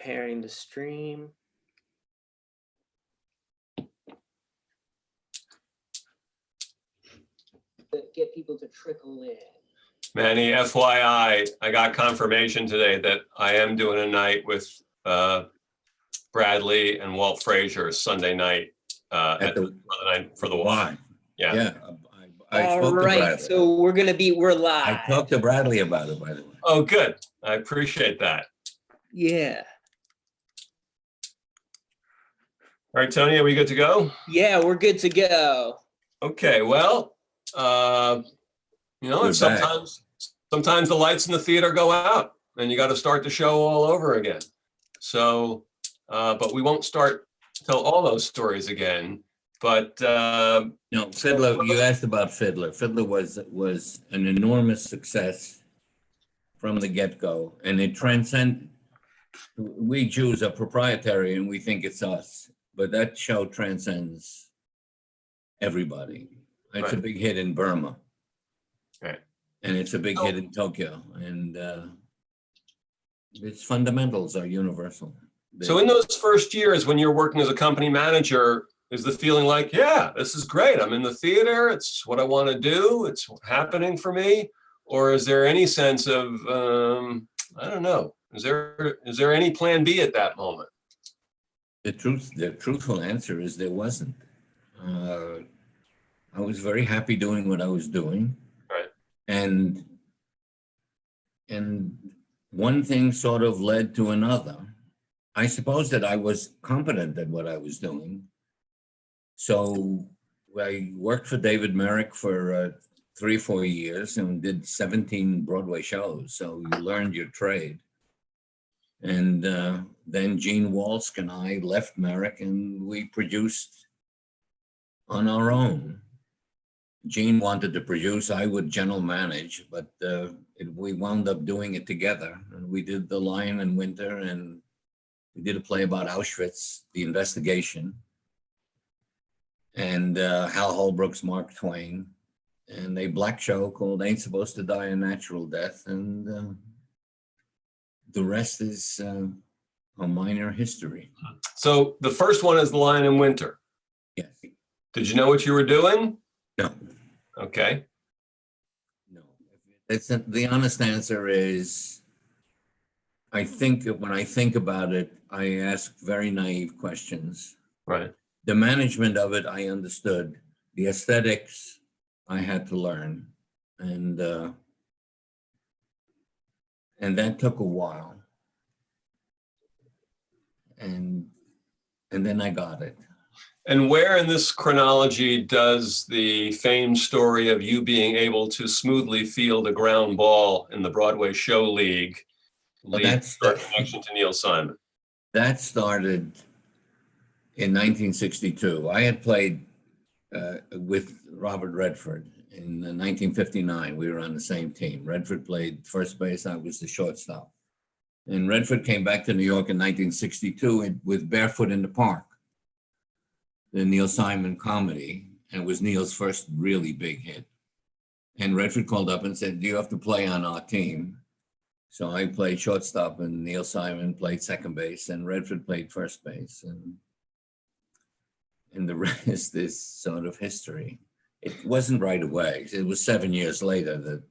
preparing the stream. Get people to trickle in. Manny, FYI, I got confirmation today that I am doing a night with Bradley and Walt Frazier Sunday night for the Y. Yeah. Yeah. I All spoke to right, Bradley. so we're live. I talked to Bradley about it, by the way. Oh, good. I appreciate that. Yeah. All right, Tony, are we good to go? Yeah, we're good to go. Okay, well, We're sometimes the lights in the theater go out and you got to start the show all over again. So, but we won't tell all those stories again. But No, Fiddler, you asked about Fiddler. Fiddler was an enormous success from the get-go, and it transcends. We Jews are proprietary and we think it's us, but that show transcends everybody. It's a big hit in Burma. Right. And it's a big hit in Tokyo, and its fundamentals are universal. So in those first years when you're working as a company manager, is the feeling like, yeah, this is great. I'm in the theater. It's what I want to do. It's happening for me. Or is there any sense of, I don't know, is there any plan B at that moment? The truthful answer is there wasn't. I was very happy doing what I was doing. Right. And one thing sort of led to another. I suppose that I was competent at what I was doing. So I worked for David Merrick for 3 or 4 years and did 17 Broadway shows. So you learned your trade. And then Gene Walsk and I left Merrick and we produced on our own. Gene wanted to produce, I would general manage, but we wound up doing it together. And we did The Lion in Winter, and we did a play about Auschwitz, The Investigation, and Hal Holbrook's Mark Twain, and a black show called Ain't Supposed to Die a Natural Death, and the rest is a minor history. So the first one is The Lion in Winter. Yes. Did you know what you were doing? No. Okay. No. The honest answer is, I think when I think about it, I ask very naive questions. Right. The management of it, I understood. The aesthetics, I had to learn. And that took a while. And then I got it. And where in this chronology does the famed story of you being able to smoothly field a ground ball in the Broadway Show League lead to your connection to Neil Simon? That started in 1962. I had played with Robert Redford in 1959. We were on the same team. Redford played first base. I was the shortstop. And Redford came back to New York in 1962 with Barefoot in the Park, the Neil Simon comedy, and it was Neil's first really big hit. And Redford called up and said, do you have to play on our team? So I played shortstop and Neil Simon played second base and Redford played first base. And the rest is sort of history. It wasn't right away. It was 7 years later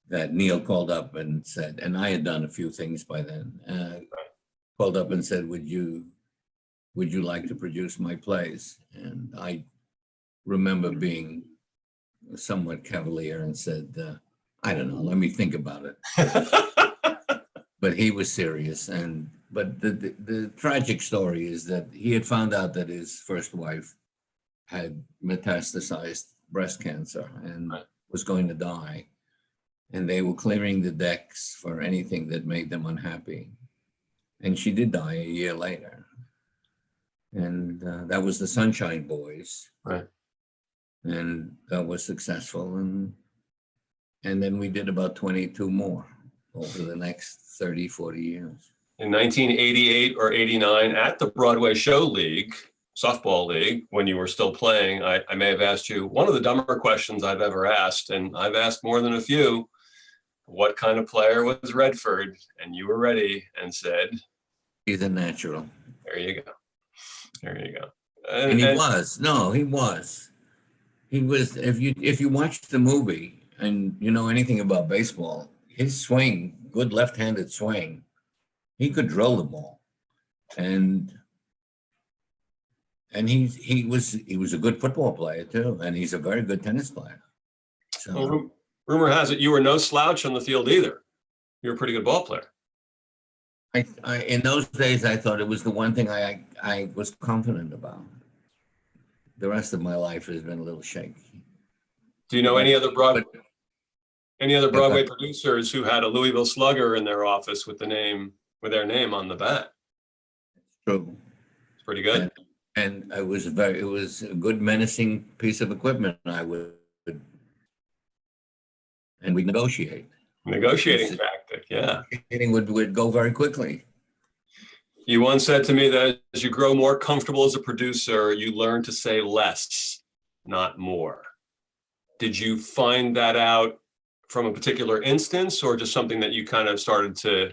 that Neil called up and said, and I had done a few things by then, called up and said, would you like to produce my plays? And I remember being somewhat cavalier and said, I don't know, let me think about it. But he was serious. But the tragic story is that he had found out that his first wife had metastasized breast cancer and was going to die. And they were clearing the decks for anything that made them unhappy. And she did die a year later. And that was the Sunshine Boys. Right. And that was successful. And then we did about 22 more over the next 30, 40 years. In 1988 or 89 at the Broadway Show League, softball league, when you were still playing, I may have asked you one of the dumber questions I've ever asked, and I've asked more than a few. what kind of player was Redford? And you were ready and said, He's a natural. there you go. There you go. And he was. No, he was. He was. If you watch the movie and you know anything about baseball, his swing, good left-handed swing, he could drill the ball, and he was a good football player too, and he's a very good tennis player. So well, rumor has it you were no slouch on the field either. You were a pretty good ball player. I in those days I thought it was the one thing I was confident about. The rest of my life has been a little shaky. Do you know any other Broadway but- producers who had a Louisville Slugger in their office with their name on the bat? True. It's pretty good. And it was a good menacing piece of equipment. And we'd negotiate. Negotiating tactic, yeah. Negotiating would go very quickly. You once said to me that as you grow more comfortable as a producer, you learn to say less, not more. Did you find that out from a particular instance, or just something that you kind of started to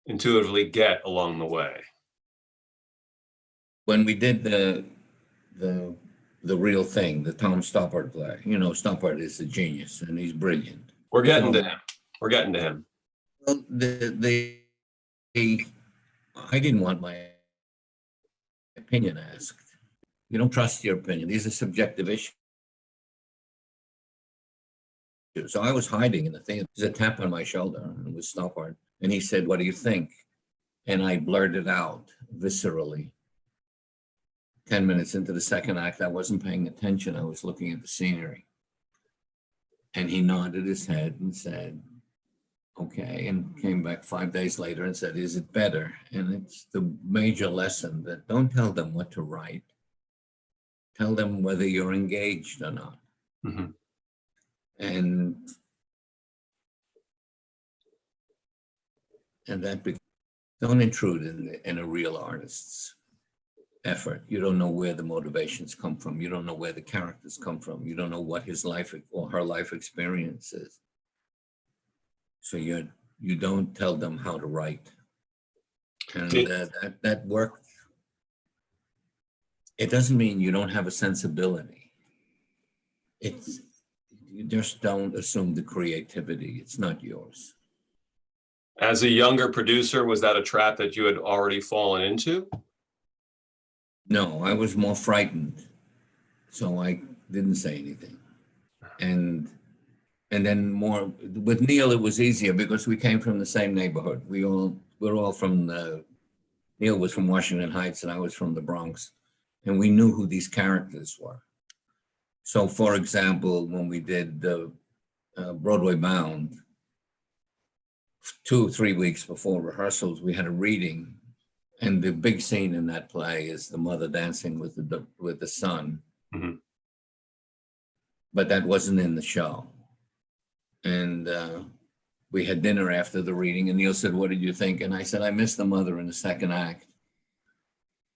intuitively get along the way? When we did the real thing, the Tom Stoppard play, you know, Stoppard is a genius and he's brilliant. We're getting to him. We're getting to him. Well, I didn't want my opinion asked. You don't trust your opinion. These are subjective issues. So I was hiding in the thing. There's a tap on my shoulder, and it was Stoppard. And he said, "What do you think?" And I blurted out viscerally. 10 minutes into the second act, I wasn't paying attention. I was looking at the scenery. And he nodded his head and said, okay, and came back 5 days later and said, is it better? And it's the major lesson that don't tell them what to write. Tell them whether you're engaged or not. Mm-hmm. And that don't intrude in a real artist's effort. You don't know where the motivations come from. You don't know where the characters come from. You don't know what his life or her life experience is. So you don't tell them how to write. And that worked. It doesn't mean you don't have a sensibility. You just don't assume the creativity. It's not yours. As a younger producer, was that a trap that you had already fallen into? No, I was more frightened, so I didn't say anything. And then more with Neil, it was easier because we came from the same neighborhood. We're all from Neil was from Washington Heights and I was from the Bronx, and we knew who these characters were. So, for example, when we did Broadway Bound, 2 or 3 weeks before rehearsals, we had a reading. And the big scene in that play is the mother dancing with the son. Mm-hmm. But that wasn't in the show. And we had dinner after the reading, and Neil said, what did you think? And I said, I missed the mother in the second act.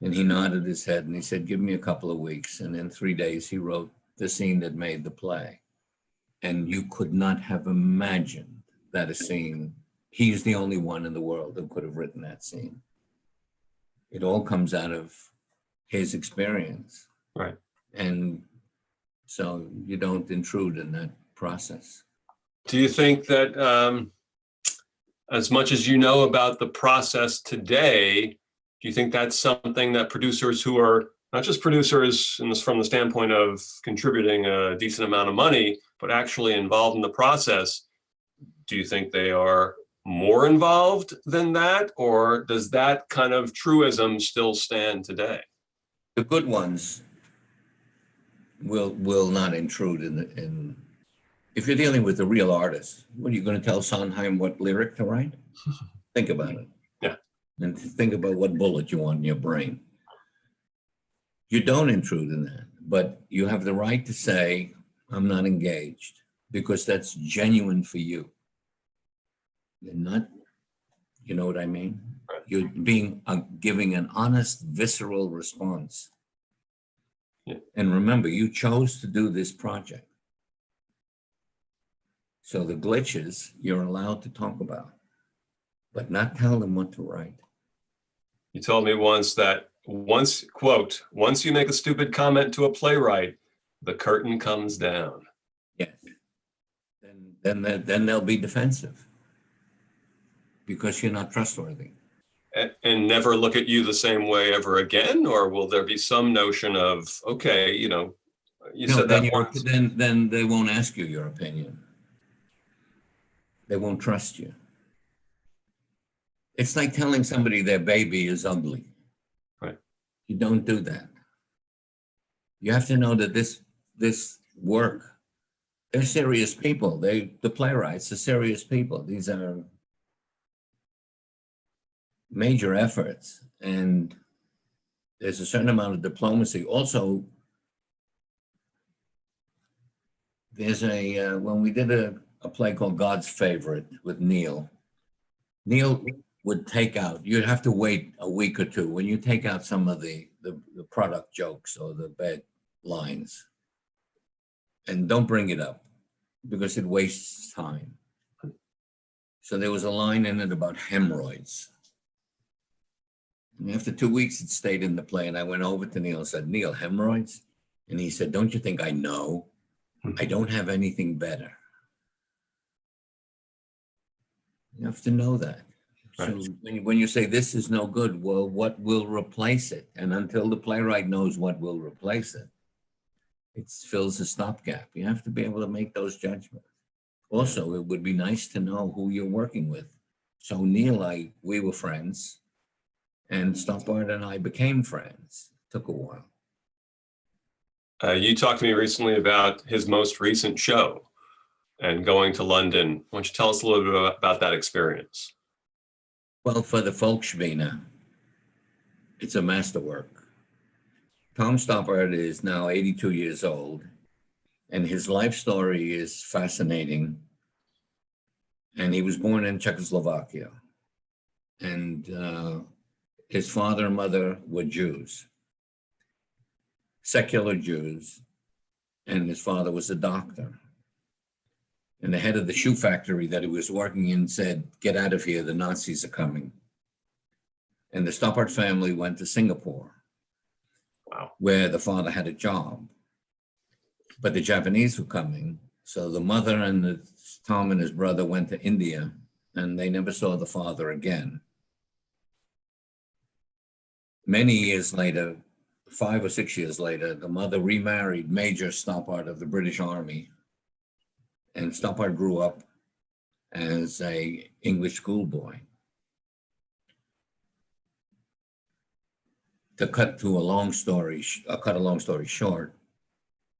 And he nodded his head and he said, give me a couple of weeks. And in 3 days, he wrote the scene that made the play. And you could not have imagined that a scene, he's the only one in the world who could have written that scene. It all comes out of his experience. Right. And so you don't intrude in that process. Do you think that as much as you know about the process today, do you think that's something that producers who are not just producers from the standpoint of contributing a decent amount of money, but actually involved in the process, do you think they are more involved than that, or does that kind of truism still stand today? The good ones will not intrude in. If you're dealing with a real artist, what are you going to tell Sondheim what lyric to write? Think about it. Yeah. And think about what bullet you want in your brain. You don't intrude in that, but you have the right to say, I'm not engaged, because that's genuine for you. You're not, you know what I mean? Right. You're giving an honest, visceral response. Yeah. And remember, you chose to do this project. So the glitches you're allowed to talk about, but not tell them what to write. You told me once that quote, once you make a stupid comment to a playwright, the curtain comes down. Yes. Then they'll be defensive because you're not trustworthy. And never look at you the same way ever again? Or will there be some notion of, okay, you know, you No, said that once. then they won't ask you your opinion. They won't trust you. It's like telling somebody their baby is ugly. Right. You don't do that. You have to know that this work, they're serious people. The playwrights are serious people. These are major efforts, and there's a certain amount of diplomacy. Also, there's when we did a play called God's Favorite with Neil would take out, you'd have to wait a week or two when you take out some of the product jokes or the bad lines, and don't bring it up because it wastes time. So there was a line in it about hemorrhoids. And after 2 weeks, it stayed in the play, and I went over to Neil and said, Neil, hemorrhoids? And he said, don't you think I know? I don't have anything better. You have to know that. Right. So when you say this is no good, well, what will replace it? And until the playwright knows what will replace it, it fills a stopgap. You have to be able to make those judgments. Also, it would be nice to know who you're working with. So Neil, we were friends, and Stoppard and I became friends. It took a while. You talked to me recently about his most recent show and going to London. Why don't you tell us a little bit about that experience? Well, for the Volksbühne, it's a masterwork. Tom Stoppard is now 82 years old, and his life story is fascinating. And he was born in Czechoslovakia, and his father and mother were Jews, secular Jews, and his father was a doctor. And the head of the shoe factory that he was working in said, get out of here, the Nazis are coming. And the Stoppard family went to Singapore, Wow. where the father had a job. But the Japanese were coming. So the mother and Tom and his brother went to India, and they never saw the father again. Many years later, 5 or 6 years later, the mother remarried Major Stoppard of the British Army. And Stoppard grew up as an English schoolboy. To cut a long story short,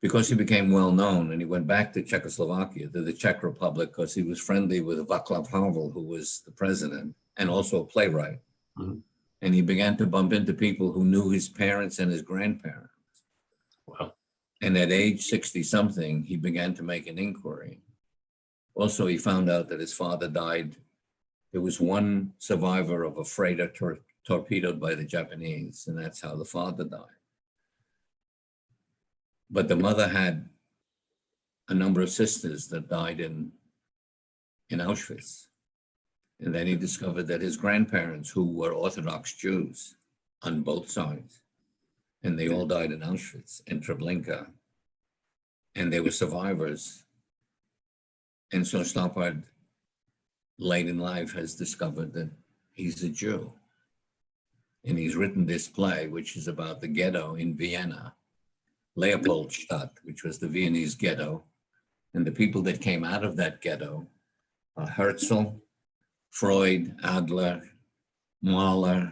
because he became well known and he went back to Czechoslovakia, to the Czech Republic, because he was friendly with Václav Havel, who was the president and also a playwright. Mm-hmm. And he began to bump into people who knew his parents and his grandparents. Wow. And at age 60 something, he began to make an inquiry. Also, he found out that his father died. There was one survivor of a freighter torpedoed by the Japanese, and that's how the father died. But the mother had a number of sisters that died in Auschwitz. And then he discovered that his grandparents, who were Orthodox Jews on both sides, and they all died in Auschwitz and Treblinka, and they were survivors. And so Stoppard, late in life, has discovered that he's a Jew. And he's written this play, which is about the ghetto in Vienna, Leopoldstadt, which was the Viennese ghetto. And the people that came out of that ghetto are Herzl, Freud, Adler, Mahler,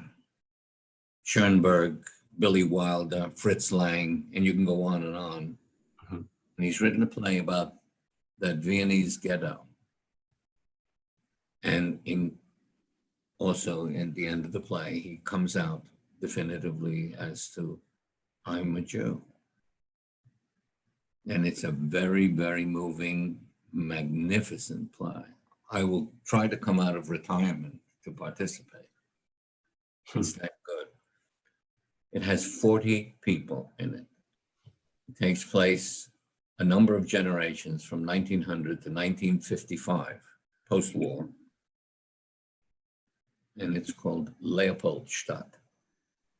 Schoenberg, Billy Wilder, Fritz Lang, and you can go on and on. Mm-hmm. And he's written a play about that Viennese ghetto. And also at the end of the play, he comes out definitively as to, I'm a Jew. And it's a very, very moving, magnificent play. I will try to come out of retirement to participate. It's that good. It has 40 people in it. It takes place a number of generations from 1900 to 1955, post-war. And it's called Leopoldstadt.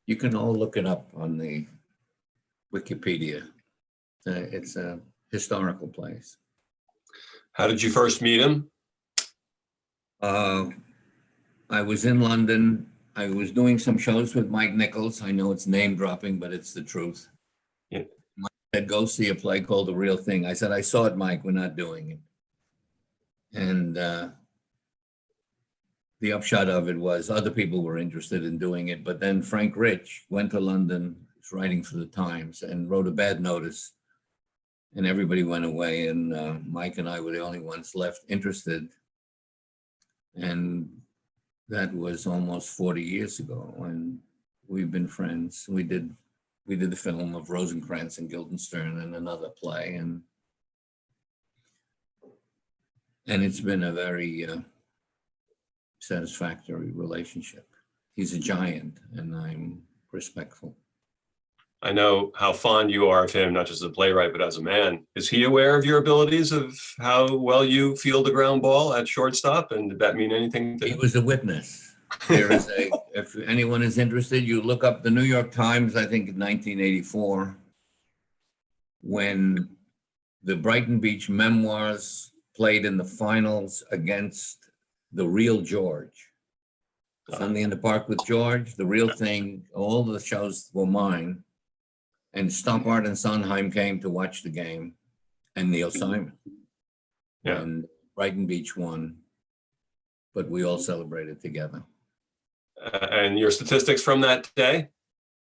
You can all look it up on the Wikipedia. It's a historical place. How did you first meet him? I was in London. I was doing some shows with Mike Nichols. I know it's name dropping, but it's the truth. Yeah. Mike said, go see a play called The Real Thing. I said, I saw it, Mike. We're not doing it. And the upshot of it was other people were interested in doing it. But then Frank Rich went to London, was writing for the Times, and wrote a bad notice. And everybody went away. And Mike and I were the only ones left interested. And that was almost 40 years ago, and we've been friends. We did the film of Rosencrantz and Guildenstern and another play, and it's been a very satisfactory relationship. He's a giant, and I'm respectful. I know how fond you are of him, not just as a playwright, but as a man. Is he aware of your abilities, of how well you field the ground ball at shortstop? And did that mean anything to He him? was a witness. There is if anyone is interested, you look up the New York Times, I think in 1984, when the Brighton Beach Memoirs played in the finals against The Real George. Sunday in the Park with George, The Real Thing, all the shows were mine. And Stoppard and Sondheim came to watch the game, and Neil Simon. Yeah. And Brighton Beach won, but we all celebrated together. And your statistics from that day?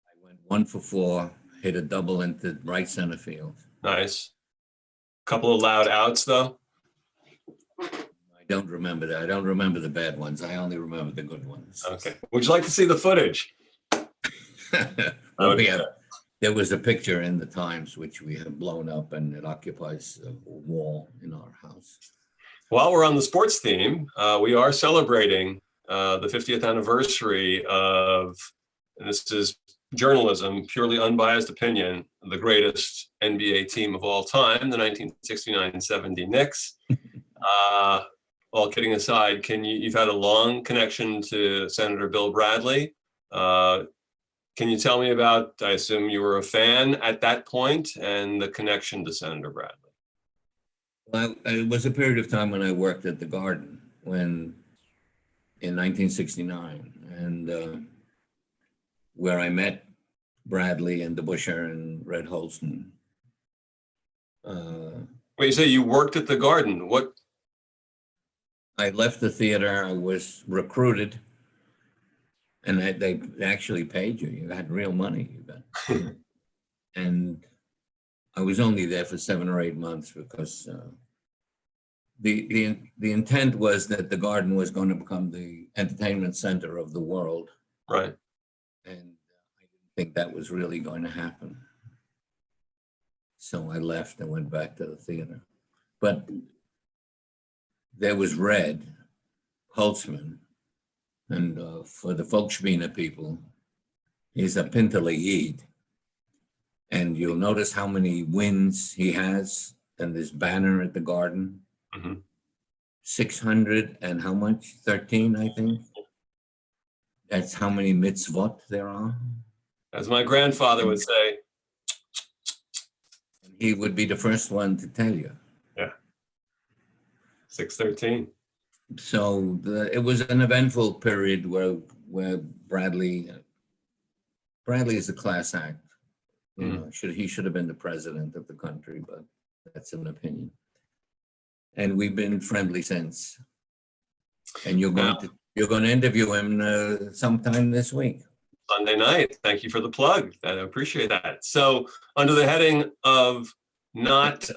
I went 1 for 4, hit a double into right center field. Nice. Couple of loud outs, though? I don't remember that. I don't remember the bad ones. I only remember the good ones. Okay. Would you like to see the footage? There was a picture in the Times, which we have blown up, and it occupies a wall in our house. While we're on the sports theme, we are celebrating the 50th anniversary of, and this is journalism, purely unbiased opinion, the greatest NBA team of all time, the 1969-70 Knicks. All kidding aside, you've had a long connection to Senator Bill Bradley. Can you tell me about, I assume you were a fan at that point, and the connection to Senator Bradley? Well, it was a period of time when I worked at the Garden in 1969, and where I met Bradley and DeBusschere and Red Holston. When you say you worked at the Garden, what? I left the theater. I was recruited. And they actually paid you. You had real money. And I was only there for 7 or 8 months because the intent was that the Garden was going to become the entertainment center of the world. Right. And I didn't think that was really going to happen. So I left and went back to the theater. But there was Red Holtzman. And for the Volksbühne people, he's a Pinterleid. And you'll notice how many wins he has and this banner at the Garden. Mm-hmm. 600 and how much? 13, I think. That's how many mitzvot there are. As my grandfather would say. He would be the first one to tell you. Yeah. 613. So it was an eventful period where Bradley is a class act. You know, he should have been the president of the country, but that's an opinion. And we've been friendly since. And you're going to interview him sometime this week. Sunday night. Thank you for the plug. I appreciate that. So under the heading of not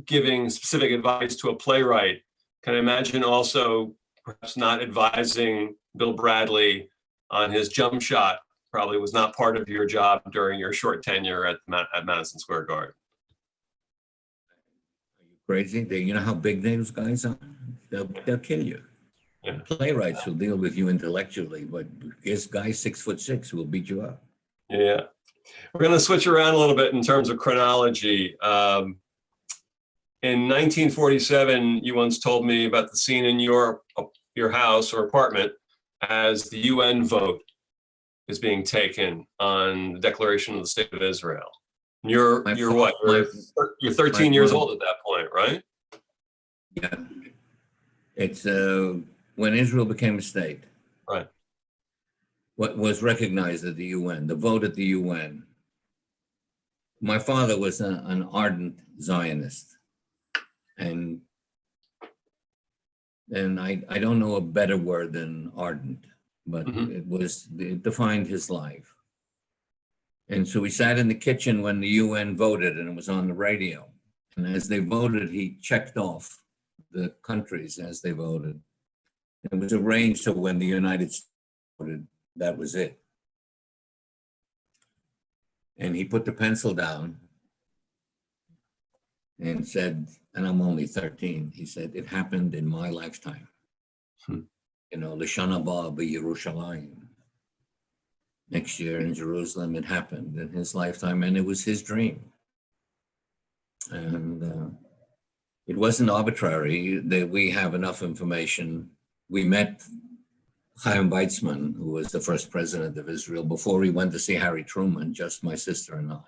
giving specific advice to a playwright, can I imagine also perhaps not advising Bill Bradley on his jump shot probably was not part of your job during your short tenure at Madison Square Garden? Are you crazy? You know how big those guys are? They'll kill you. Yeah. Playwrights will deal with you intellectually, but this guy 6'6" will beat you up. Yeah. We're going to switch around a little bit in terms of chronology. In 1947, you once told me about the scene in your house or apartment as the UN vote is being taken on the Declaration of the State of Israel. You're what? You're 13 years old at that point, right? Yeah. It's when Israel became a state. Right. What was recognized at the UN, the vote at the UN. My father was an ardent Zionist. And I don't know a better word than ardent, but it defined his life. And so we sat in the kitchen when the UN voted, and it was on the radio. And as they voted, he checked off the countries as they voted. It was arranged so when the United States voted, that was it. And he put the pencil down and said, and I'm only 13, he said, it happened in my lifetime. You know, L'Shana Haba b'Yerushalayim. Next year in Jerusalem, it happened in his lifetime, and it was his dream. And it wasn't arbitrary that we have enough information. We met Chaim Weizmann, who was the first president of Israel, before he went to see Harry Truman, just my sister and I.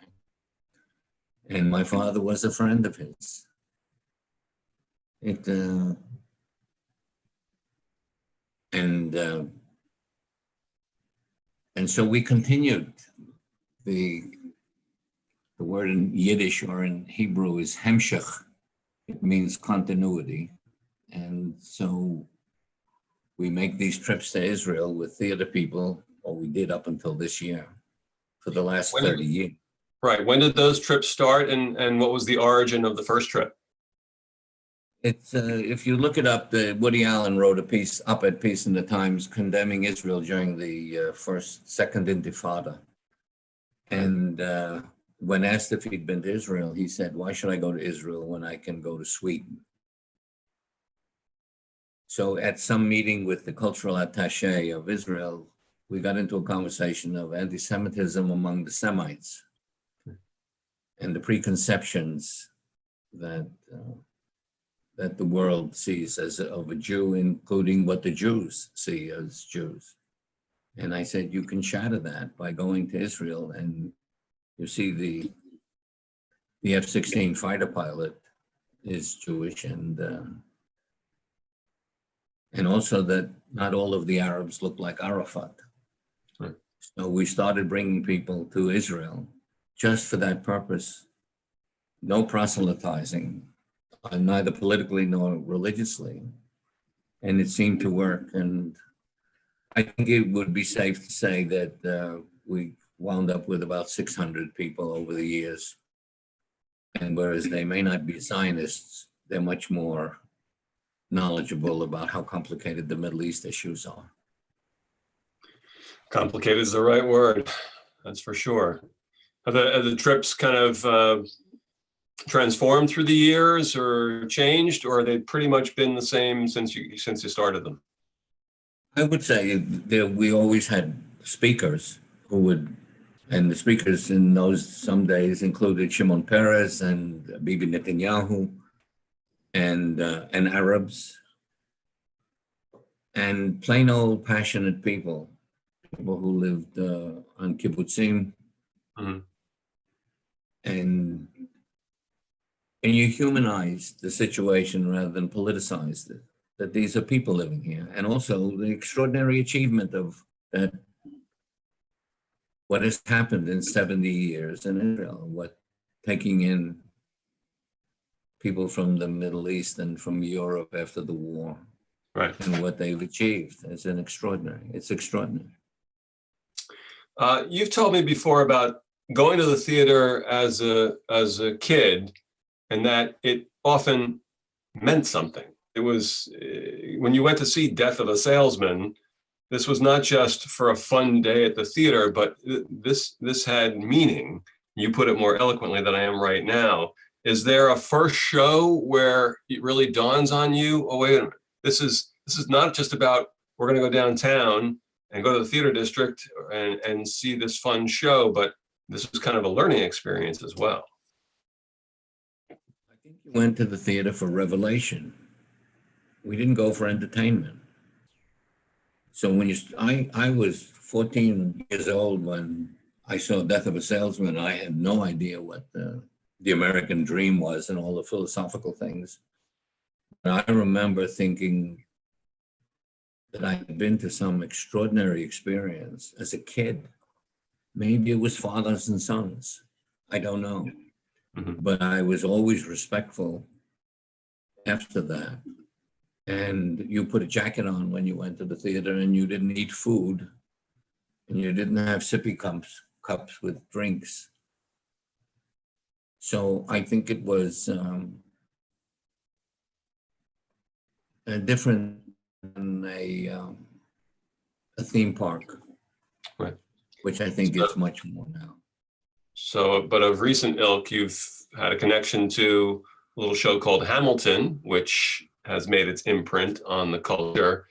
And my father was a friend of his. And so we continued. The word in Yiddish or in Hebrew is hemshech. It means continuity. And so we make these trips to Israel with theater people, or we did up until this year, for the last 30 years. Right. When did those trips start, and what was the origin of the first trip? It's if you look it up, Woody Allen wrote a piece, op-ed piece in the Times condemning Israel during the second Intifada. And when asked if he'd been to Israel, he said, "Why should I go to Israel when I can go to Sweden?" So at some meeting with the cultural attaché of Israel, we got into a conversation of anti-Semitism among the Semites and the preconceptions that that the world sees as of a Jew, including what the Jews see as Jews. And I said, you can shatter that by going to Israel, and you see the F-16 fighter pilot is Jewish, and also that not all of the Arabs look like Arafat. Right. So we started bringing people to Israel just for that purpose. No proselytizing, neither politically nor religiously. And it seemed to work. And I think it would be safe to say that we wound up with about 600 people over the years. And whereas they may not be Zionists, they're much more knowledgeable about how complicated the Middle East issues are. Complicated is the right word, that's for sure. Have the trips kind of transformed through the years or changed, or have they pretty much been the same since you started them? I would say that we always had speakers who would, and the speakers in those some days included Shimon Peres and Bibi Netanyahu and Arabs and plain old passionate people who lived on kibbutzim. Mm-hmm. And you humanized the situation rather than politicized it, that these are people living here. And also the extraordinary achievement of that, what has happened in 70 years in Israel, what taking in people from the Middle East and from Europe after the war, right, and what they've achieved is extraordinary. It's extraordinary. You've told me before about going to the theater as a kid, and that it often meant something. It was when you went to see Death of a Salesman, this was not just for a fun day at the theater, but this had meaning. You put it more eloquently than I am right now. Is there a first show where it really dawns on you, oh, wait a minute, this is not just about we're going to go downtown and go to the theater district and see this fun show, but this was kind of a learning experience as well. I think you went to the theater for revelation. We didn't go for entertainment. So when I was 14 years old when I saw Death of a Salesman. I had no idea what the American dream was and all the philosophical things. And I remember thinking that I had been to some extraordinary experience as a kid. Maybe it was fathers and sons. I don't know. Mhm. But I was always respectful after that. And you put a jacket on when you went to the theater, and you didn't eat food, and you didn't have sippy cups with drinks. So I think it was different than a theme park, Right. which I think is much more now. So, but of recent ilk, you've had a connection to a little show called Hamilton, which has made its imprint on the culture.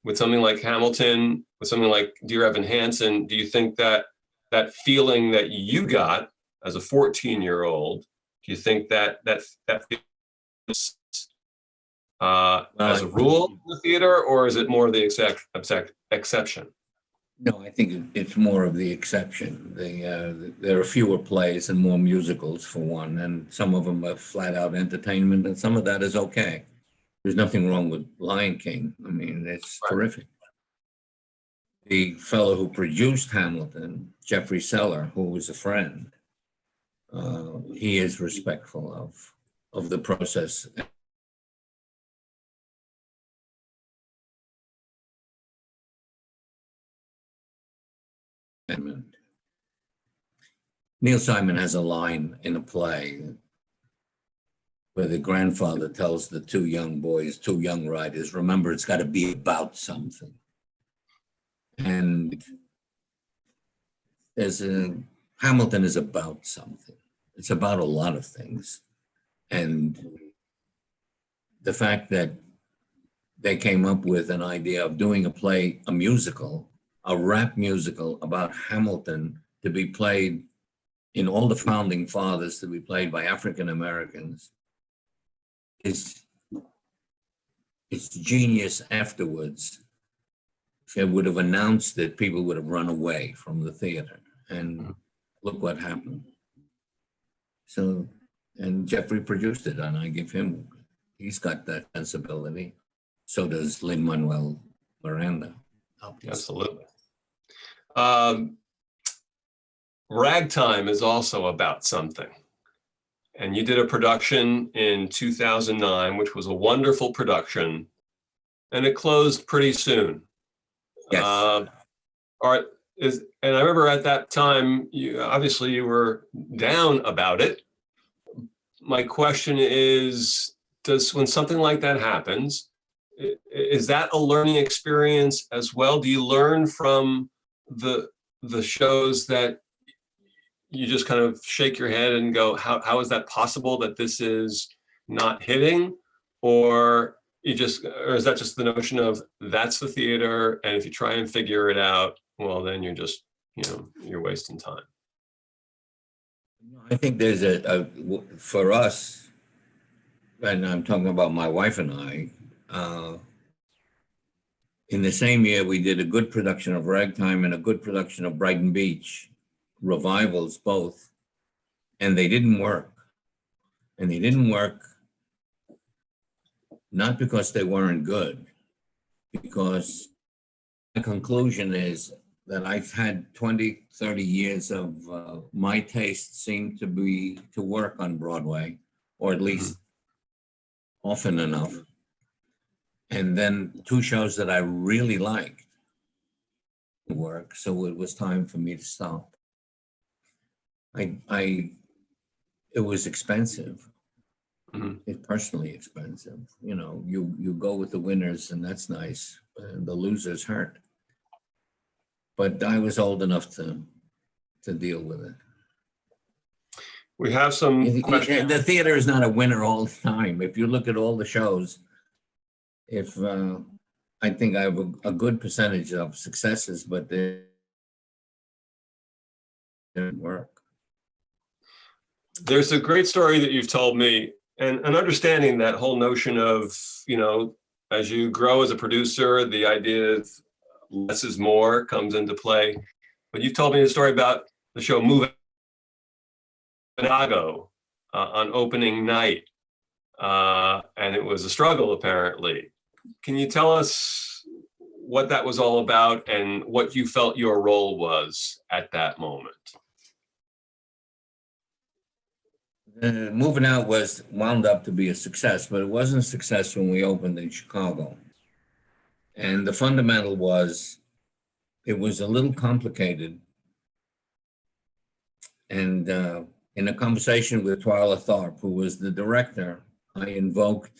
With something like Hamilton, with something like Dear Evan Hansen, do you think that that feeling that you got as a 14-year-old, do you think that feels, as a rule in the theater, or is it more of the exception? No, I think it's more of the exception. There are fewer plays and more musicals for one, and some of them are flat out entertainment, and some of that is okay. There's nothing wrong with Lion King. I mean, it's terrific. The fellow who produced Hamilton, Jeffrey Seller, who was a friend, he is respectful of the process. Neil Simon has a line in a play where the grandfather tells the two young writers, remember, it's got to be about something. And Hamilton is about something. It's about a lot of things. And the fact that they came up with an idea of doing a musical, a rap musical about Hamilton to be played in all the founding fathers, to be played by African Americans, it's genius afterwards. If it would have announced it, people would have run away from the theater. And look what happened. So, and Jeffrey produced it, and I give him, he's got that sensibility. So does Lin-Manuel Miranda. Absolutely. Ragtime is also about something. And you did a production in 2009, which was a wonderful production, and it closed pretty soon. Yes. And I remember at that time, you were down about it. My question is, when something like that happens, is that a learning experience as well? Do you learn from the shows that you just kind of shake your head and go, how is that possible that this is not hitting? Or is that just the notion of that's the theater, and if you try and figure it out, well, then you're just, you're wasting time. I think there's for us, and I'm talking about my wife and I, in the same year, we did a good production of Ragtime and a good production of Brighton Beach, revivals both, and they didn't work. And they didn't work not because they weren't good, because the conclusion is that I've had 20, 30 years of my taste seem to work on Broadway, or at least often enough. And then two shows that I really liked work, so it was time for me to stop. It was expensive. It's personally expensive. You go with the winners, and that's nice. The losers hurt. But I was old enough to deal with it. We have some questions. The theater is not a winner all the time. If you look at all the shows, I think I have a good percentage of successes, but didn't work. There's a great story that you've told me, and understanding that whole notion of, as you grow as a producer, the idea of less is more comes into play. But you've told me a story about the show Moving Chicago on opening night, and it was a struggle, apparently. Can you tell us what that was all about and what you felt your role was at that moment? Moving Out was wound up to be a success, but it wasn't a success when we opened in Chicago. And the fundamental was, it was a little complicated. And in a conversation with Twyla Tharp, who was the director, I invoked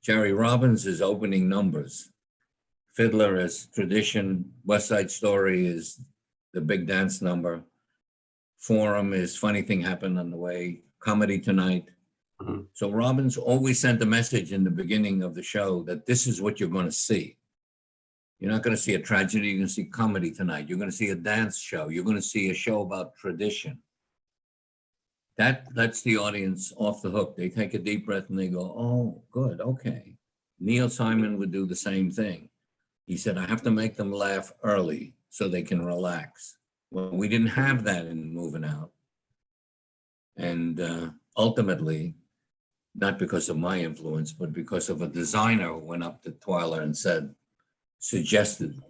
Jerry Robbins' opening numbers. Fiddler is tradition, West Side Story is the big dance number, Forum is Funny Thing Happened on the Way, Comedy Tonight. Mhm. So Robbins always sent a message in the beginning of the show that this is what you're going to see. You're not going to see a tragedy, you're going to see comedy tonight. You're going to see a dance show. You're going to see a show about tradition. That lets the audience off the hook. They take a deep breath and they go, oh, good, okay. Neil Simon would do the same thing. He said, I have to make them laugh early so they can relax. Well, we didn't have that in Moving Out. And ultimately, not because of my influence, but because of a designer who went up to Twyla and suggested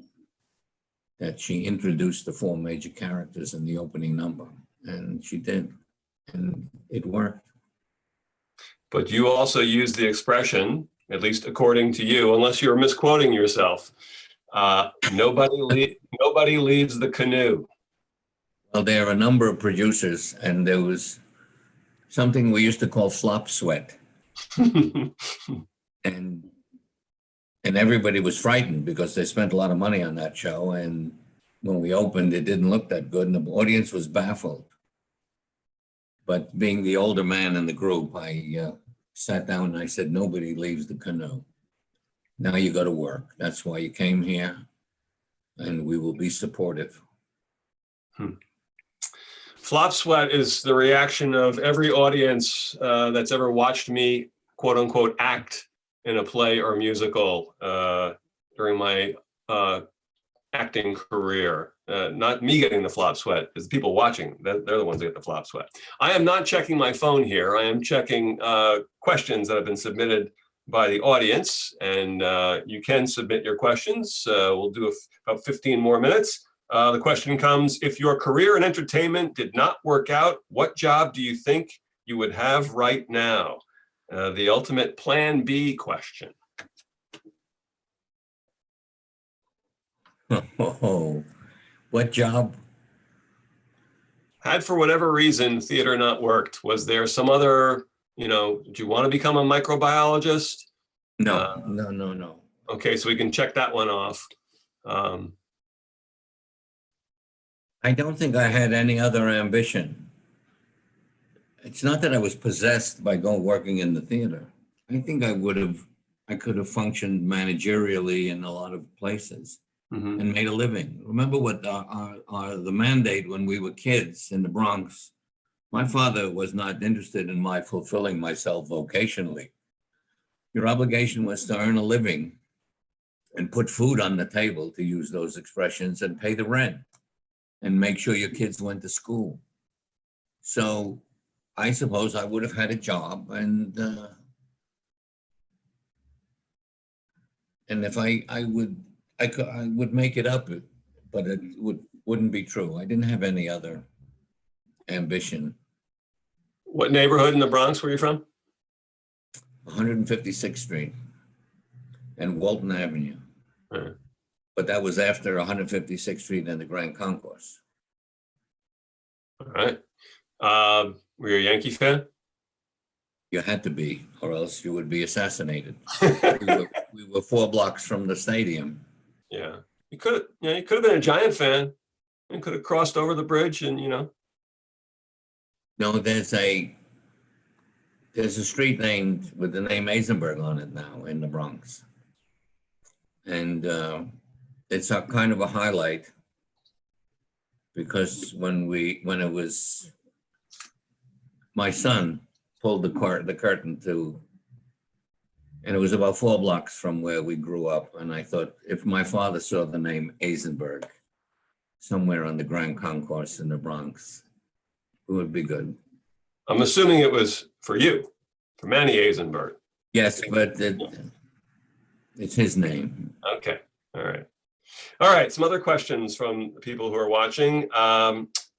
that she introduce the 4 major characters in the opening number. And she did. And it worked. But you also used the expression, at least according to you, unless you're misquoting yourself, nobody leaves the canoe. Well, there are a number of producers, and there was something we used to call flop sweat. And everybody was frightened because they spent a lot of money on that show. And when we opened, it didn't look that good, and the audience was baffled. But being the older man in the group, I sat down and I said, nobody leaves the canoe. Now you go to work. That's why you came here, and we will be supportive. Flop sweat is the reaction of every audience that's ever watched me, quote unquote, act in a play or musical during my acting career. Not me getting the flop sweat, it's the people watching. They're the ones that get the flop sweat. I am not checking my phone here. I am checking questions that have been submitted by the audience, and you can submit your questions. We'll do about 15 more minutes. The question comes, if your career in entertainment did not work out, what job do you think you would have right now? The ultimate plan B question. Oh, what job? Had for whatever reason theater not worked, was there some other, did you want to become a microbiologist? No. Okay, so we can check that one off. I don't think I had any other ambition. It's not that I was possessed by working in the theater. I think I could have functioned managerially in a lot of places. Mm-hmm. And made a living. Remember what the mandate when we were kids in the Bronx? My father was not interested in my fulfilling myself vocationally. Your obligation was to earn a living and put food on the table, to use those expressions, and pay the rent and make sure your kids went to school. So I suppose I would have had a job, and if I would make it up, but it wouldn't be true. I didn't have any other ambition. What neighborhood in the Bronx were you from? 156th Street and Walton Avenue. Right. But that was after 156th Street and the Grand Concourse. All right. Were you a Yankee fan? You had to be, or else you would be assassinated. We were 4 blocks from the stadium. Yeah. You could have been a Giant fan and could have crossed over the bridge and, No, there's a street named with the name Azenberg on it now in the Bronx. And it's a kind of a highlight because when it was, my son pulled the curtain to, and it was about 4 blocks from where we grew up. And I thought, if my father saw the name Azenberg somewhere on the Grand Concourse in the Bronx, it would be good. I'm assuming it was for you, for Manny Azenberg. Yes, but it's his name. Okay. All right. All right. Some other questions from the people who are watching.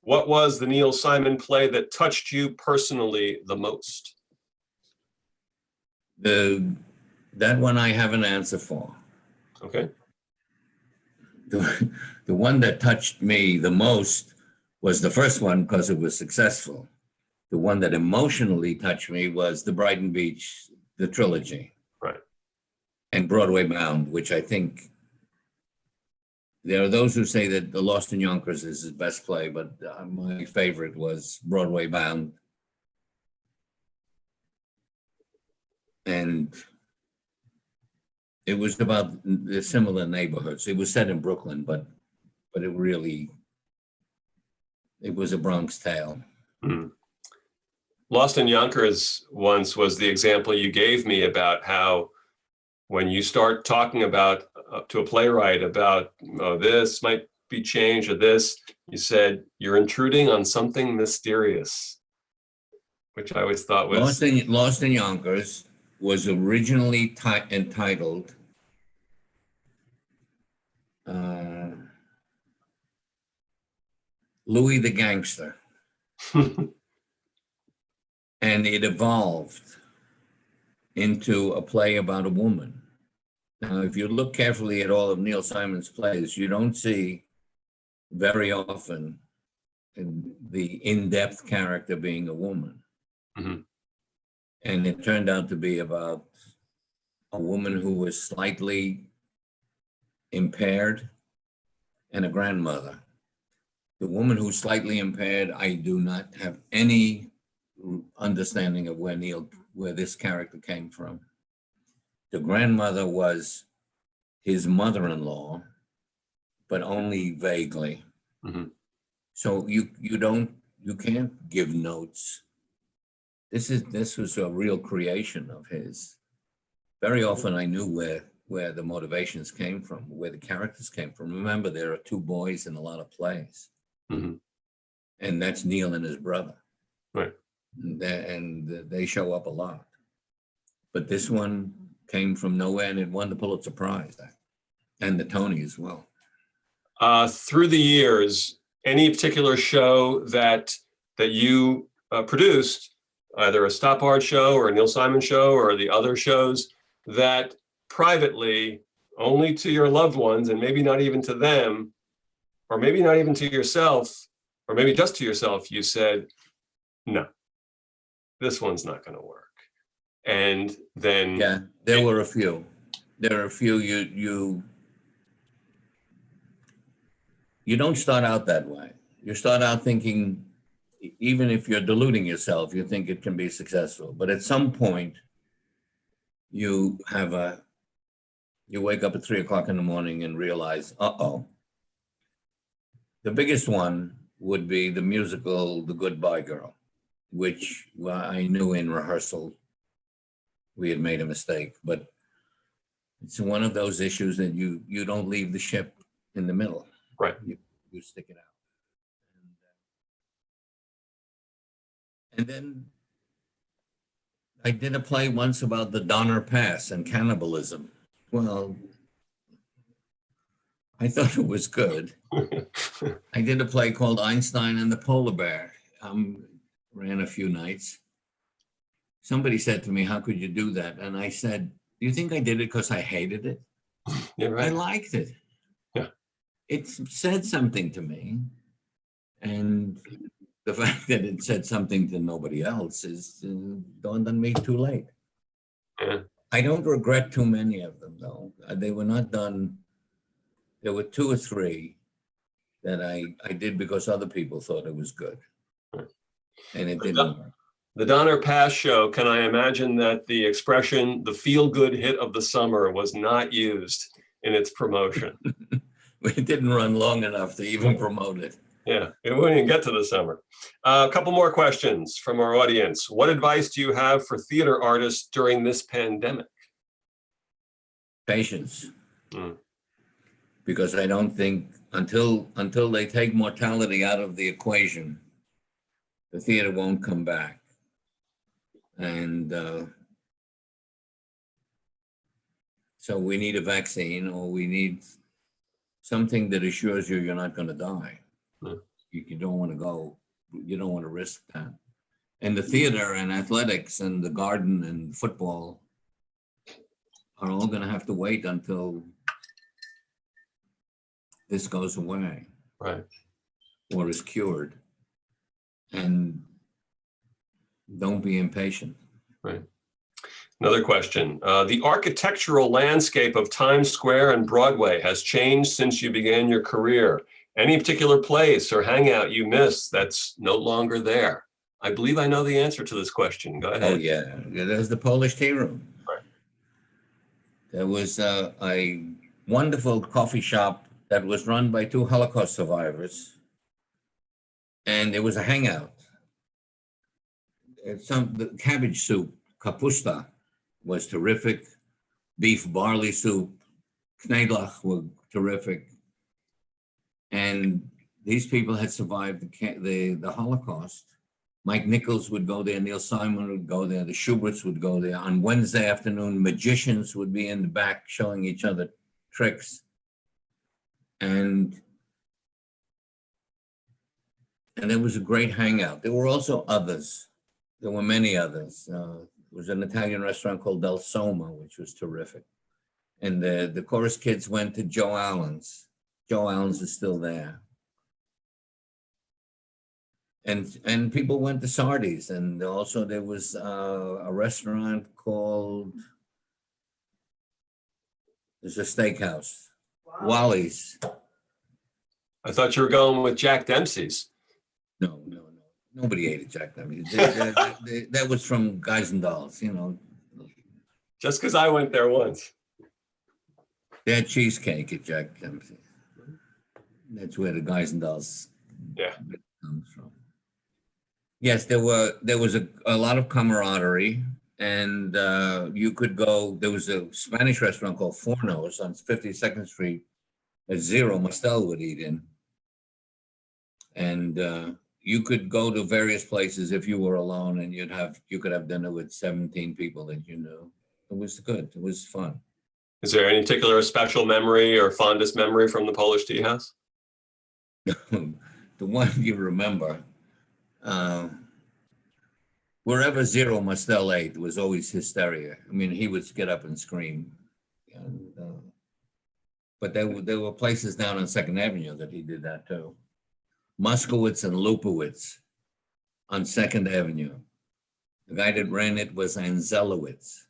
What was the Neil Simon play that touched you personally the most? That one I have an answer for. Okay. The one that touched me the most was the first one because it was successful. The one that emotionally touched me was the Brighton Beach, the trilogy. Right. And Broadway Bound, which I think there are those who say that The Lost in Yonkers is his best play, but my favorite was Broadway Bound. And it was about the similar neighborhoods. It was set in Brooklyn, but it was a Bronx tale. Mm. Lost in Yonkers once was the example you gave me about how when you start talking about to a playwright about, oh, this might be changed or this, you said you're intruding on something mysterious, which I always thought was... Lost in Yonkers was originally entitled Louis the Gangster. And it evolved into a play about a woman. Now, if you look carefully at all of Neil Simon's plays, you don't see very often the in-depth character being a woman. Mm-hmm. And it turned out to be about a woman who was slightly impaired and a grandmother. The woman who's slightly impaired, I do not have any understanding of where this character came from. The grandmother was his mother-in-law, but only vaguely. Mm-hmm. So you can't give notes. This was a real creation of his. Very often I knew where the motivations came from, where the characters came from. Remember, there are 2 boys in a lot of plays. Mm-hmm. And that's Neil and his brother. Right. And they show up a lot. But this one came from nowhere, and it won the Pulitzer Prize and the Tony as well. Through the years, any particular show that you produced, either a Stoppard show or a Neil Simon show or the other shows, that privately, only to your loved ones, and maybe not even to them, or maybe not even to yourself, or maybe just to yourself, you said, no, this one's not going to work. And then... Yeah, there were a few. There are a few you don't start out that way. You start out thinking, even if you're deluding yourself, you think it can be successful. But at some point, you wake up at 3 o'clock in the morning and realize, uh-oh. The biggest one would be the musical The Goodbye Girl, which I knew in rehearsal we had made a mistake. But it's one of those issues that you don't leave the ship in the middle. Right. You stick it out. And then I did a play once about the Donner Pass and cannibalism. Well, I thought it was good. I did a play called Einstein and the Polar Bear. Ran a few nights. Somebody said to me, how could you do that? And I said, do you think I did it because I hated it? Yeah, right. I liked it. Yeah. It said something to me. And the fact that it said something to nobody else is dawned on me too late. Yeah. I don't regret too many of them, though. They were not done. There were 2 or 3 that I did because other people thought it was good. And it didn't work. The Donner Pass show, can I imagine that the expression, the feel-good hit of the summer, was not used in its promotion? It didn't run long enough to even promote it. Yeah, it wouldn't even get to the summer. A couple more questions from our audience. What advice do you have for theater artists during this pandemic? Patience. Mm. Because I don't think until they take mortality out of the equation, the theater won't come back. And so we need a vaccine, or we need something that assures you you're not going to die. Mm. You don't want to go, you don't want to risk that. And the theater and athletics and the garden and football are all going to have to wait until this goes away. Right. Or is cured. And don't be impatient. Right. Another question. The architectural landscape of Times Square and Broadway has changed since you began your career. Any particular place or hangout you missed that's no longer there? I believe I know the answer to this question. Go ahead. Oh, yeah. There's the Polish Tea Room. Right. There was a wonderful coffee shop that was run by 2 Holocaust survivors. And it was a hangout. The cabbage soup, kapusta, was terrific. Beef barley soup, knedlach were terrific. And these people had survived the Holocaust. Mike Nichols would go there, Neil Simon would go there, the Schuberts would go there. On Wednesday afternoon, magicians would be in the back showing each other tricks. And there was a great hangout. There were also others. There were many others. There was an Italian restaurant called Del Soma, which was terrific. And the chorus kids went to Joe Allen's. Joe Allen's is still there. And people went to Sardi's. And also there was a restaurant called, there's a steakhouse, Wally's. I thought you were going with Jack Dempsey's. No. Nobody ate at Jack Dempsey's. That was from Guys and Dolls, you know. Just because I went there once. They had cheesecake at Jack Dempsey's. That's where the Guys and Dolls comes from. Yes, there was a lot of camaraderie, and you could go. There was a Spanish restaurant called Fornos on 52nd Street that Zero Mostel would eat in, and you could go to various places if you were alone, and you could have dinner with 17 people that you knew. It was good. It was fun. Is there any particular special memory or fondest memory from the Polish Tea House? The one you remember, wherever Zero Mostel ate, was always hysteria. I mean, he would get up and scream. But there were places down on 2nd Avenue that he did that too. Moskowitz and Lupowitz on 2nd Avenue. The guy that ran it was Anzelowitz.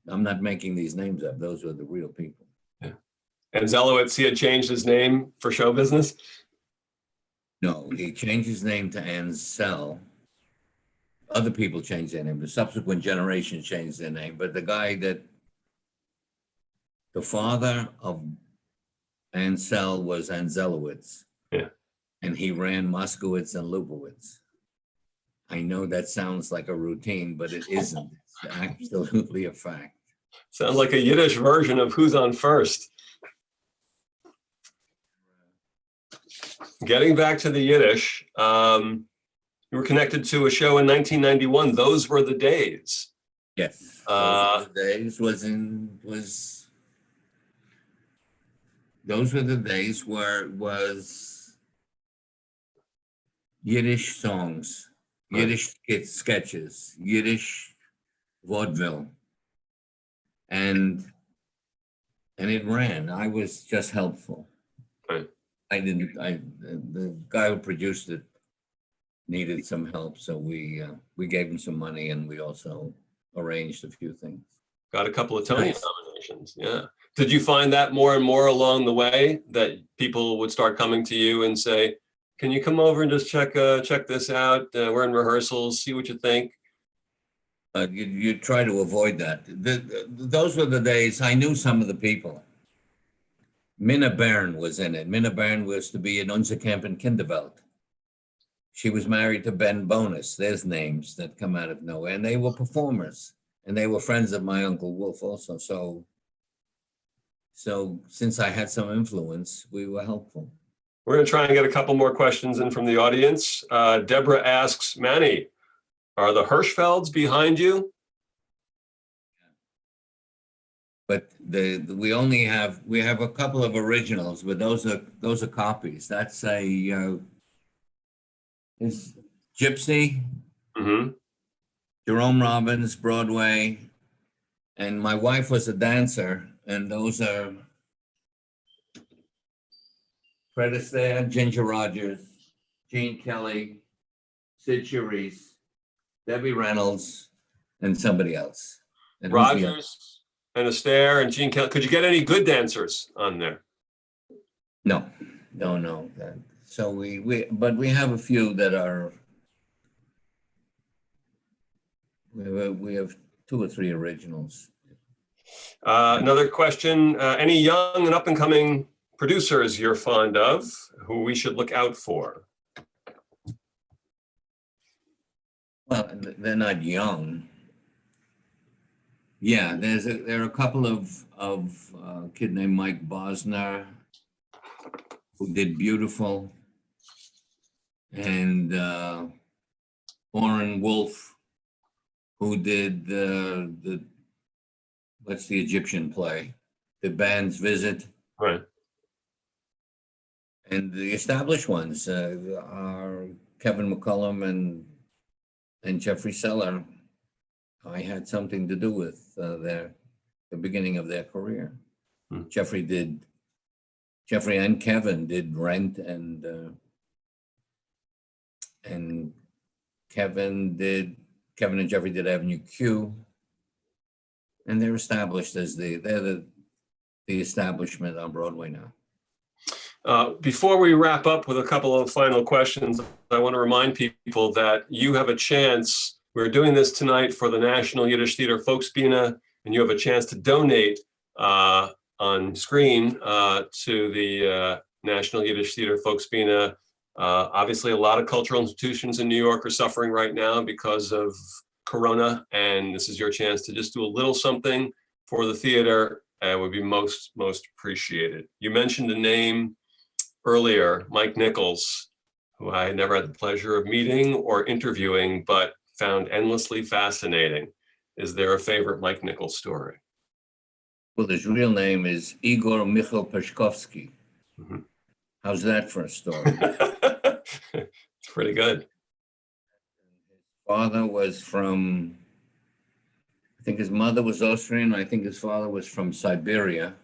I'm not making these names up. Those were the real people. Yeah. Anzelowitz, he had changed his name for show business? No, he changed his name to Ansel. Other people changed their name. The subsequent generations changed their name. But the father of Ansel was Anzelowitz. Yeah. And he ran Moskowitz and Lupowitz. I know that sounds like a routine, but it isn't. It's absolutely a fact. Sounds like a Yiddish version of Who's on First. Getting back to the Yiddish, you were connected to a show in 1991. Those Were the Days. Yes. Those Were the Days Those Were the Days where was Yiddish songs, Yiddish sketches, Yiddish vaudeville. And it ran. I was just helpful. Right. The guy who produced it needed some help, so we gave him some money, and we also arranged a few things. Got a couple of Tony nominations. Yeah. Did you find that more and more along the way that people would start coming to you and say, "Can you come over and just check this out? We're in rehearsals. See what you think." You try to avoid that. Those were the days. I knew some of the people, Minna Bern was in it. Minna Bern was to be in Unser Camp in Kinderwelt. She was married to Ben Bonus. There's names that come out of nowhere. And they were performers. And they were friends of my Uncle Wolf also. So since I had some influence, we were helpful. We're going to try and get a couple more questions in from the audience. Deborah asks, Manny, are the Hirschfelds behind you? But we have a couple of originals, but those are copies. That's is Gypsy, Mm-hmm. Jerome Robbins, Broadway, and my wife was a dancer, and those are Fred Astaire, Ginger Rogers, Gene Kelly, Sid Charisse, Debbie Reynolds, and somebody else. And who's the other? Rogers and Astaire and Gene Kelly. Could you get any good dancers on there? No. So but we have a few that are. We have 2 or 3 originals. Another question, any young and up and coming producers you're fond of who we should look out for? Well, they're not young. Yeah, there are a couple of a kid named Mike Bosner who did Beautiful, and Warren Wolf who did what's the Egyptian play? The Band's Visit. Right. And the established ones are Kevin McCullum and Jeffrey Seller. I had something to do with the beginning of their career. Jeffrey and Kevin did Rent, and Kevin and Jeffrey did Avenue Q, and they're established as the establishment on Broadway now. Before we wrap up with a couple of final questions, I want to remind people that you have a chance. We're doing this tonight for the National Yiddish Theater Folksbiene, and you have a chance to donate on screen to the National Yiddish Theater Folksbiene. Obviously, a lot of cultural institutions in New York are suffering right now because of Corona, and this is your chance to just do a little something for the theater. It would be most appreciated. You mentioned a name earlier, Mike Nichols, who I had never had the pleasure of meeting or interviewing, but found endlessly fascinating. Is there a favorite Mike Nichols story? Well, his real name is Igor Michal Peshkovsky. Mm-hmm. How's that for a story? It's pretty good. His father was from, I think his mother was Austrian. I think his father was from Siberia.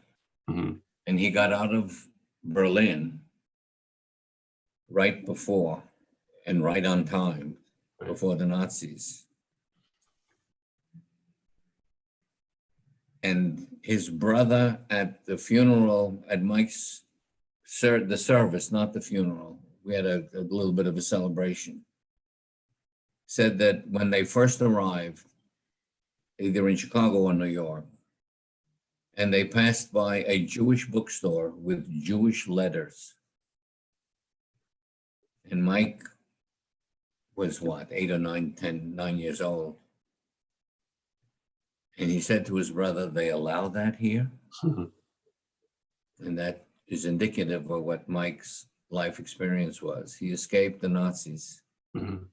Mm-hmm. And he got out of Berlin right before and right on time before the Nazis. And his brother at the funeral, at Mike's, the service, not the funeral, we had a little bit of a celebration, said that when they first arrived, either in Chicago or New York, and they passed by a Jewish bookstore with Jewish letters. And Mike was what, 8 or 9, 10, 9 years old. And he said to his brother, they allow that here? Mm-hmm. And that is indicative of what Mike's life experience was. He escaped the Nazis. Mm-hmm.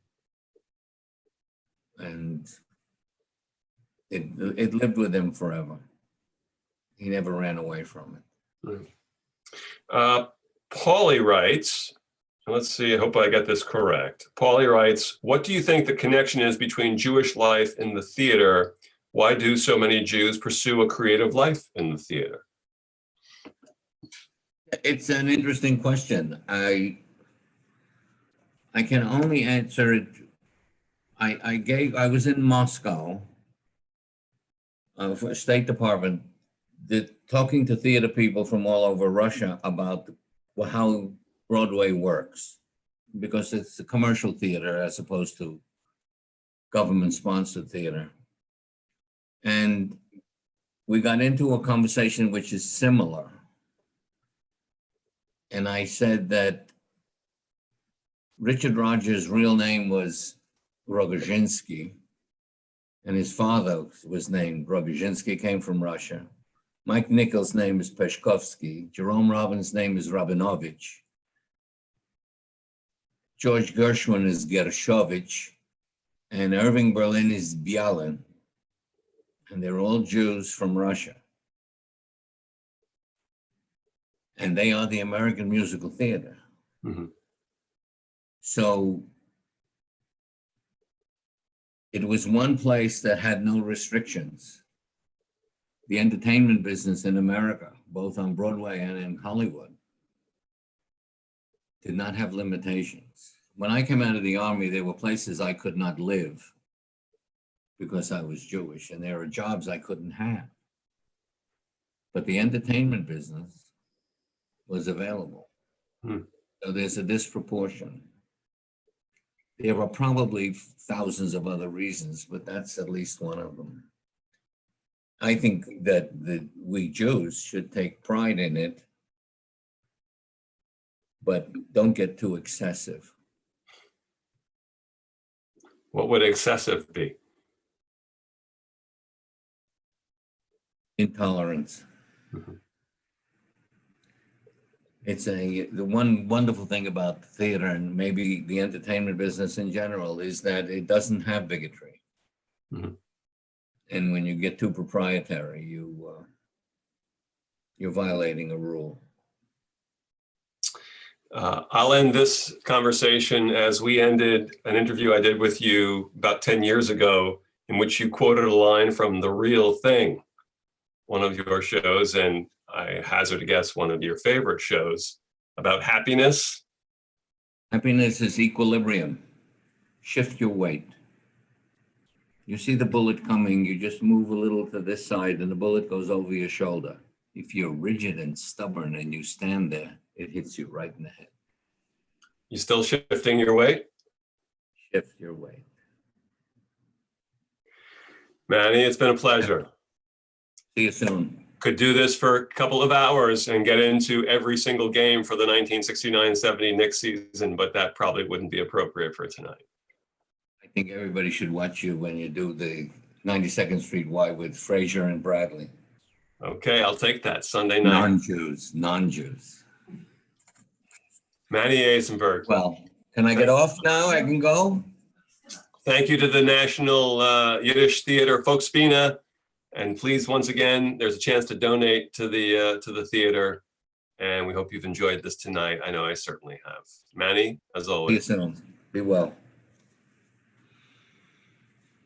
And it lived with him forever. He never ran away from it. Paulie writes, let's see, I hope I get this correct. Paulie writes, what do you think the connection is between Jewish life and the theater? Why do so many Jews pursue a creative life in the theater? It's an interesting question. I can only answer it. I was in Moscow for State Department, talking to theater people from all over Russia about how Broadway works, because it's a commercial theater as opposed to government-sponsored theater. And we got into a conversation which is similar. And I said that Richard Rogers' real name was Rogozhinsky, and his father was named Rogozhinsky, came from Russia. Mike Nichols' name is Peshkovsky. Jerome Robbins' name is Rabinovich. George Gershwin is Gershovich, and Irving Berlin is Bialin. And they're all Jews from Russia. And they are the American musical theater. Mm-hmm. So it was one place that had no restrictions. The entertainment business in America, both on Broadway and in Hollywood, did not have limitations. When I came out of the Army, there were places I could not live because I was Jewish, and there were jobs I couldn't have. But the entertainment business was available. So there's a disproportion. There are probably thousands of other reasons, but that's at least one of them. I think that we Jews should take pride in it, but don't get too excessive. What would excessive be? Intolerance. Mm-hmm. It's the one wonderful thing about theater and maybe the entertainment business in general is that it doesn't have bigotry. Mm-hmm. And when you get too proprietary, you're violating a rule. I'll end this conversation as we ended an interview I did with you about 10 years ago, in which you quoted a line from The Real Thing, one of your shows, and I hazard a guess, one of your favorite shows, about happiness. Happiness is equilibrium. Shift your weight. You see the bullet coming, you just move a little to this side and the bullet goes over your shoulder. If you're rigid and stubborn and you stand there, it hits you right in the head. You still shifting your weight? Shift your weight. Manny, it's been a pleasure. See you soon. Could do this for a couple of hours and get into every single game for the 1969-70 Knicks season, but that probably wouldn't be appropriate for tonight. I think everybody should watch you when you do the 92nd Street Y with Frazier and Bradley. Okay, I'll take that. Sunday night. Non-Jews. Manny Azenberg. Well, can I get off now? I can go? Thank you to the National Yiddish Theater Folkspina. And please, once again, there's a chance to donate to the theater. And we hope you've enjoyed this tonight. I know I certainly have. Manny, as always. See you soon. Be well.